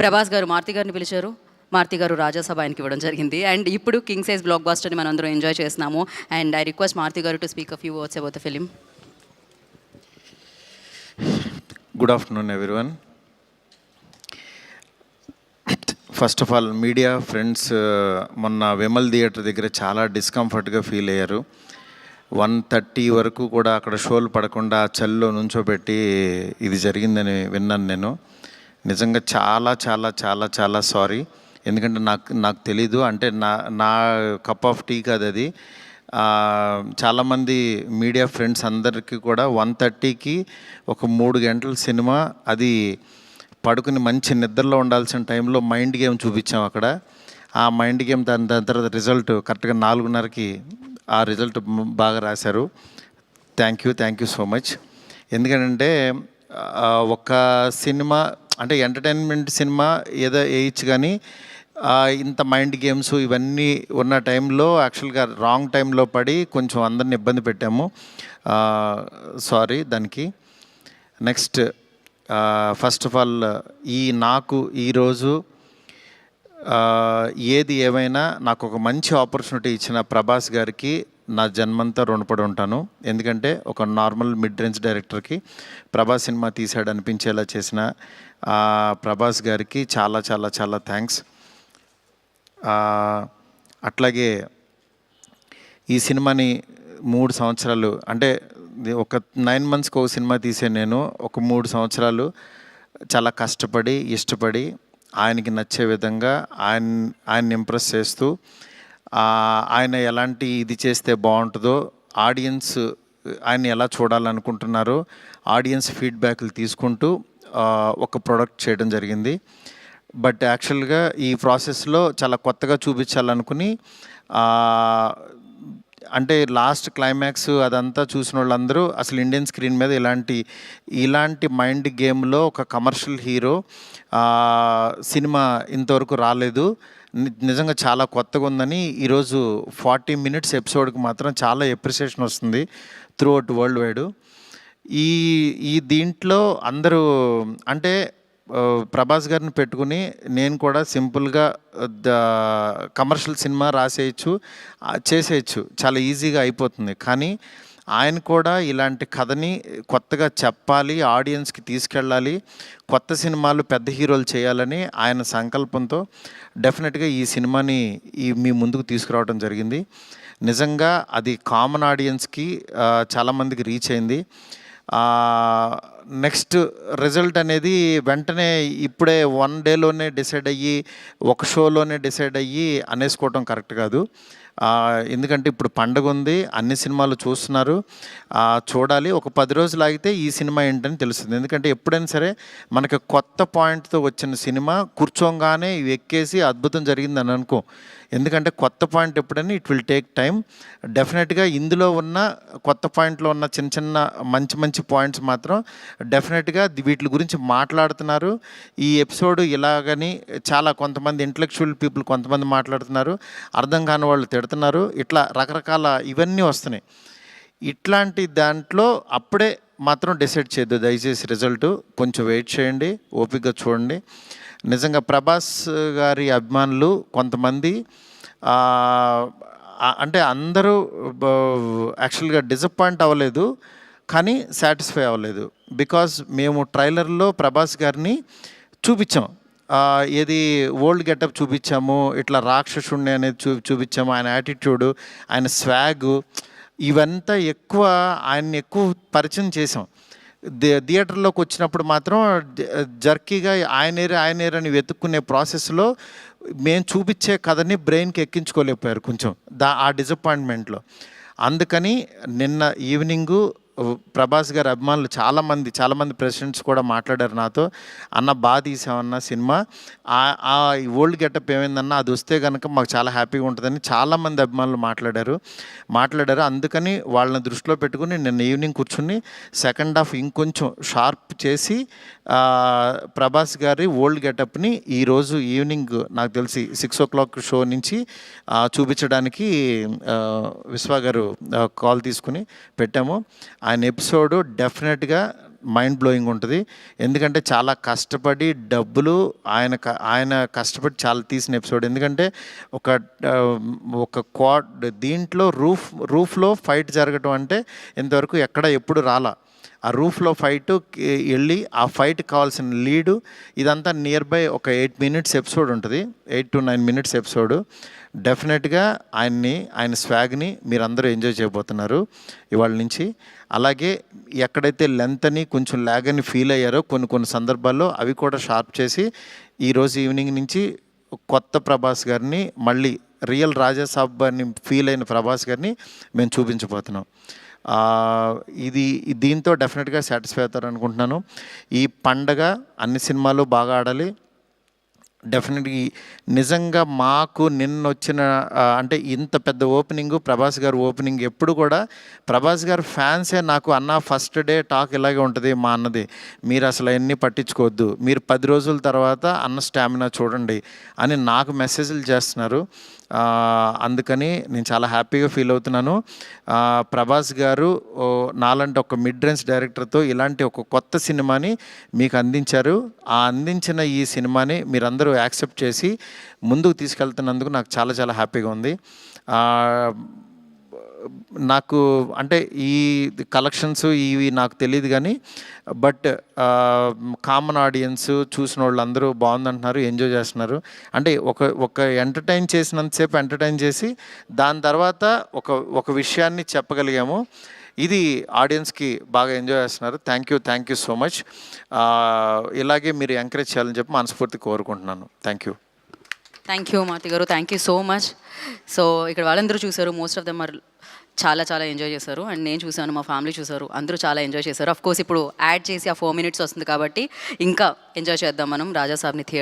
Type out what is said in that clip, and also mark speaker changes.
Speaker 1: ప్రభాస్ గారు మారుతి గారిని పిలిచారు, మారుతి గారు రాజాసభ ఆయనకి ఇవ్వడం జరిగింది. అండ్ ఇప్పుడు కింగ్ సైజ్ బ్లాక్ బాస్టర్ని మనం అందరం ఎంజాయ్ చేస్తున్నాము. అండ్ ఐ రిక్వెస్ట్ మారుతి గారు to speak a few words about the film.
Speaker 2: Good afternoon everyone. First of all media friends, మొన్న విమల్ థియేటర్ దగ్గర చాలా డిస్కంఫర్ట్గా ఫీల్ అయ్యారు. 1:30 వరకు కూడా అక్కడ షోలు పడకుండా చలిలో నుంచోబెట్టి ఇది జరిగిందని విన్నాను నేను. నిజంగా చాలా చాలా చాలా చాలా సారీ. ఎందుకంటే నాకు తెలీదు, అంటే నా కప్ ఆఫ్ టీ కాదు అది. చాలామంది మీడియా ఫ్రెండ్స్ అందరికీ కూడా 1:30కి ఒక 3 గంటల సినిమా, అది పడుకుని మంచి నిద్రలో ఉండాల్సిన టైంలో మైండ్ గేమ్ చూపించాం అక్కడ. ఆ మైండ్ గేమ్ దాని తర్వాత రిజల్ట్ కరెక్ట్గా 4:30కి ఆ రిజల్ట్ బాగా రాశారు. Thank you so much. ఎందుకంటే ఒక సినిమా అంటే ఎంటర్టైన్మెంట్ సినిమా ఏదో వేయచ్చు, కానీ ఇంత మైండ్ గేమ్స్ ఇవన్నీ ఉన్న టైంలో యాక్చువల్గా రాంగ్ టైంలో పడి కొంచెం అందరిని ఇబ్బంది పెట్టాము. సారీ దానికి. నెక్స్ట్, ఫస్ట్ ఆఫ్ ఆల్ నాకు ఈరోజు ఏది ఏమైనా నాకు ఒక మంచి ఆపర్చునిటీ ఇచ్చిన ప్రభాస్ గారికి నా జన్మంతా రుణపడి ఉంటాను. ఎందుకంటే ఒక నార్మల్ మిడ్ రేంజ్ డైరెక్టర్కి ప్రభాస్ సినిమా తీసాడు అనిపించేలా చేసిన ప్రభాస్ గారికి చాలా చాలా చాలా థ్యాంక్స్. అట్లాగే ఈ సినిమాని 3 సంవత్సరాలు, అంటే ఒక 9 మంత్స్కి ఒక సినిమా తీసే నేను ఒక 3 సంవత్సరాలు చాలా కష్టపడి ఇష్టపడి ఆయనకి నచ్చే విధంగా ఆయన్ని ఇంప్రెస్ చేస్తూ, ఆయన ఎలాంటి ఇది చేస్తే బాగుంటుందో, ఆడియన్స్ ఆయన ఎలా చూడాలనుకుంటున్నారో ఆడియన్స్ ఫీడ్బ్యాక్లు తీసుకుంటూ ఒక ప్రోడక్ట్ చేయడం జరిగింది. బట్ యాక్చువల్గా ఈ ప్రాసెస్లో చాలా కొత్తగా చూపించాలనుకుని, అంటే లాస్ట్ క్లైమాక్స్ అదంతా చూసిన వాళ్ళందరూ అసలు ఇండియన్ స్క్రీన్ మీద ఇలాంటి మైండ్ గేమ్లో ఒక కమర్షియల్ హీరో సినిమా ఇంతవరకు రాలేదు, నిజంగా చాలా కొత్తగా ఉందని ఈరోజు 40 మినిట్స్ ఎపిసోడ్కి మాత్రం చాలా ఎప్రిసియేషన్ వస్తుంది త్రూ అవుట్ వరల్డ్ వైడ్. ఈ దీంట్లో అందరూ అంటే ప్రభాస్ గారిని పెట్టుకుని నేను కూడా సింపుల్గా కమర్షియల్ సినిమా రాసేయచ్చు, చేసేయచ్చు, చాలా ఈజీగా అయిపోతుంది. కానీ ఆయన కూడా ఇలాంటి కథని కొత్తగా చెప్పాలి, ఆడియన్స్కి తీసుకెళ్ళాలి, కొత్త సినిమాలు పెద్ద హీరోలు చేయాలని ఆయన సంకల్పంతో డెఫినెట్గా ఈ సినిమాని మీ ముందుకు తీసుకురావడం జరిగింది. నిజంగా అది కామన్ ఆడియన్స్కి చాలామందికి రీచ్ అయింది. నెక్స్ట్ రిజల్ట్ అనేది వెంటనే ఇప్పుడే 1 డేలోనే డిసైడ్ అయ్యి, ఒక షోలోనే డిసైడ్ అయ్యి అనేసుకోవటం కరెక్ట్ కాదు. ఎందుకంటే ఇప్పుడు పండగ ఉంది, అన్ని సినిమాలు చూస్తున్నారు, చూడాలి. ఒక 10 రోజులు ఆగితే ఈ సినిమా ఏంటని తెలుస్తుంది. ఎందుకంటే ఎప్పుడైనా సరే మనకి కొత్త పాయింట్తో వచ్చిన సినిమా కూర్చోగానే ఎక్కేసి అద్భుతం జరిగిందని అనుకో. ఎందుకంటే కొత్త పాయింట్ ఎప్పుడైనా ఇట్ విల్ టేక్ టైం. డెఫినెట్గా ఇందులో ఉన్న కొత్త పాయింట్లో ఉన్న చిన్న మంచి పాయింట్స్ మాత్రం డెఫినెట్గా వీటి గురించి మాట్లాడుతున్నారు. ఈ ఎపిసోడ్ ఇలాగని చాలా కొంతమంది ఇంటలెక్చువల్ పీపుల్ కొంతమంది మాట్లాడుతున్నారు, అర్థం కాని వాళ్ళు తిడుతున్నారు, ఇట్లా రకరకాల ఇవన్నీ వస్తున్నాయి. ఇట్లాంటి దాంట్లో అప్పుడే మాత్రం డిసైడ్ చేయొద్దు దయచేసి. రిజల్ట్ కొంచెం వెయిట్ చేయండి, ఓపికగా చూడండి. నిజంగా ప్రభాస్ గారి అభిమానులు కొంతమంది అంటే అందరూ యాక్చువల్గా డిసప్పాయింట్ అవ్వలేదు, కానీ సాటిస్ఫై అవ్వలేదు. బికాజ్ మేము ట్రైలర్లో ప్రభాస్ గారిని చూపించాం, ఏది ఓల్డ్ గెటప్ చూపించాము, ఇట్లా రాక్షసుణ్ణి అనేది చూపించాము, ఆయన యాటిట్యూడు, ఆయన స్వాగు, ఇవంతా ఆయన్ని ఎక్కువ పరిచయం చేసాం. థియేటర్లోకి వచ్చినప్పుడు మాత్రం జర్కీగా ఆయనేరని వెతుక్కునే ప్రాసెస్లో మేము చూపించే కథని బ్రెయిన్కి ఎక్కించుకోలేకపోయారు కొంచెం ఆ డిసప్పాయింట్మెంట్లో. అందుకని నిన్న ఈవినింగు ప్రభాస్ గారి అభిమానులు చాలామంది ప్రెసిడెంట్స్ కూడా మాట్లాడారు నాతో, అన్న బాగా తీసామన్న సినిమా, ఆ ఓల్డ్ గెటప్ ఏమైందన్నా అది వస్తే కనుక మాకు చాలా హ్యాపీగా ఉంటుందని చాలామంది అభిమానులు మాట్లాడారు. అందుకని వాళ్ళని దృష్టిలో పెట్టుకుని నిన్న ఈవినింగ్ కూర్చుని సెకండ్ హాఫ్ ఇంకొంచెం షార్ప్ చేసి ప్రభాస్ గారి ఓల్డ్ గెటప్ని ఈరోజు ఈవినింగ్ నాకు తెలిసి 6 o'clock షో నుంచి చూపించడానికి విశ్వ గారు కాల్ తీసుకుని పెట్టాము. ఆయన ఎపిసోడు డెఫినెట్గా మైండ్ బ్లోయింగ్ ఉంటుంది. ఎందుకంటే చాలా కష్టపడి డబ్బులు ఆయన కష్టపడి చాలా తీసిన ఎపిసోడ్. ఎందుకంటే ఒక క్వాడ్ దీంట్లో రూఫ్లో ఫైట్ జరగటం అంటే ఇంతవరకు ఎప్పుడు రాలా. ఆ రూఫ్లో ఫైట్ వెళ్ళి ఆ ఫైట్ కావాల్సిన లీడు ఇదంతా నియర్ బై ఒక 8 minutes ఎపిసోడ్ ఉంటుంది, 8 to 9 minutes ఎపిసోడ్. డెఫినెట్గా ఆయన స్వాగ్ని మీరందరూ ఎంజాయ్ చేయబోతున్నారు ఇవాళ నుంచి. అలాగే ఎక్కడైతే లెంత్ అని కొంచెం ల్యాగ్ అని ఫీల్ అయ్యారో కొన్ని సందర్భాల్లో అవి కూడా షార్ప్ చేసి ఈరోజు ఈవినింగ్ నుంచి కొత్త ప్రభాస్ గారిని, మళ్ళీ రియల్ రాజాసాబ్ అని ఫీల్ అయిన ప్రభాస్ గారిని మేము చూపించబోతున్నాం. దీంతో డెఫినెట్గా సాటిస్ఫై అవుతారు అనుకుంటున్నాను. ఈ పండగ అన్ని సినిమాలు బాగా ఆడాలి. డెఫినెట్గా నిజంగా మాకు నిన్న వచ్చిన అంటే ఇంత పెద్ద ఓపెనింగ్, ప్రభాస్ గారు ఓపెనింగ్ ఎప్పుడు కూడా ప్రభాస్ గారు ఫ్యాన్సే నాకు అన్న ఫస్ట్ డే టాక్ ఇలాగే ఉంటుంది మా అన్నది, మీరు అసలు అవన్నీ పట్టించుకోవద్దు, మీరు 10 రోజుల తర్వాత అన్న స్టామినా చూడండి అని నాకు మెసేజ్లు చేస్తున్నారు. అందుకని నేను చాలా హ్యాపీగా ఫీల్ అవుతున్నాను. ప్రభాస్ గారు నాలాంటి ఒక మిడ్ రేంజ్ డైరెక్టర్తో ఇలాంటి ఒక కొత్త సినిమాని మీకు అందించారు. ఆ అందించిన ఈ సినిమాని మీరందరూ యాక్సెప్ట్ చేసి ముందుకు తీసుకెళ్తున్నందుకు నాకు చాలా చాలా హ్యాపీగా ఉంది. నాకు అంటే ఈ కలెక్షన్స్ ఇవి నాకు తెలియదు కానీ బట్ కామన్ ఆడియన్స్ చూసిన వాళ్ళు అందరూ బాగుందంటున్నారు, ఎంజాయ్ చేస్తున్నారు. అంటే ఒక ఎంటర్టైన్ చేసినంతసేపు ఎంటర్టైన్ చేసి దాని తర్వాత ఒక విషయాన్ని చెప్పగలిగాము. ఇది ఆడియన్స్కి బాగా ఎంజాయ్ చేస్తున్నారు. Thank you so much. ఇలాగే మీరు ఎంకరేజ్ చేయాలని చెప్పి మనస్ఫూర్తి కోరుకుంటున్నాను. థ్యాంక్ యూ
Speaker 1: మారుతి గారు, thank you so much. So ఇక్కడ వాళ్ళందరూ చూసారు, మోస్ట్ ఆఫ్ దెమ్ ఆర్ చాలా ఎంజాయ్ చేశారు. అండ్ నేను చూశాను, మా ఫ్యామిలీ చూశారు, అందరూ చాలా ఎంజాయ్ చేశారు. అఫ్ కోర్స్ ఇప్పుడు యాడ్ చేసి ఆ 4 minutes వస్తుంది కాబట్టి ఇంకా ఎంజాయ్ చేద్దాం మనం రాజాసాబ్ని థియేటర్